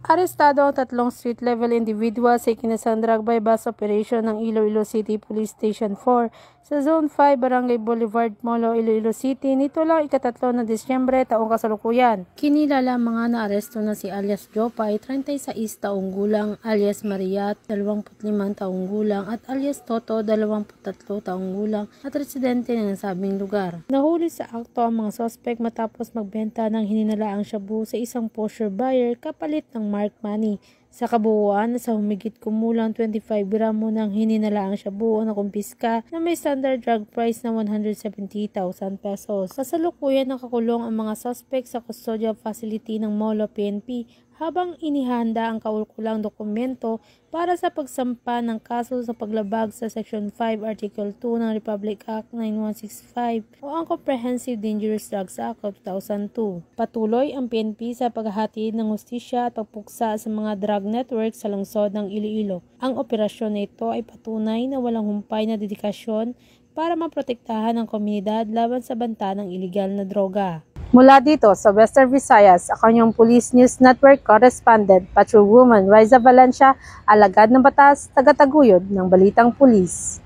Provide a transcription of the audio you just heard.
Arestado ang tatlong street-level individual sa ikinasang drug by bus operation ng Iloilo City Police Station 4 sa Zone 5, Barangay Boulevard, Molo, Iloilo City nito lang ika-3 ng Disyembre taong kasalukuyan. Kinilala mga naaresto na si alias Jopay, 36 taong gulang, alias Mariat, 25 taong gulang at alias Toto, 23 taong gulang at residente ng nasabing lugar. Nahuli sa akto ang mga sospek matapos magbenta ng hininalaang shabu sa isang pusher buyer kapalit ng mark money. Sa kabuuan, sa humigit kumulang 25 gramo ng hininalaang shabu ang nakumpiska na may standard drug price na 170,000 pesos. Kasalukuyan nakakulong ang mga suspect sa custodial facility ng Molo PNP habang inihanda ang kaukulang dokumento para sa pagsampa ng kaso sa paglabag sa Section 5 Article 2 ng Republic Act 9165 o ang Comprehensive Dangerous Drugs Act of 2002. Patuloy ang PNP sa paghahatid ng hustisya at pagpuksa sa mga drug network sa lungsod ng Iloilo. Ang operasyon na ito ay patunay na walang humpay na dedikasyon para maprotektahan ang komunidad laban sa banta ng iligal na droga. Mula dito sa Western Visayas, ako yung Police News Network Correspondent, Patrolwoman Riza Valencia, alagad ng batas, tagataguyod ng Balitang Pulis.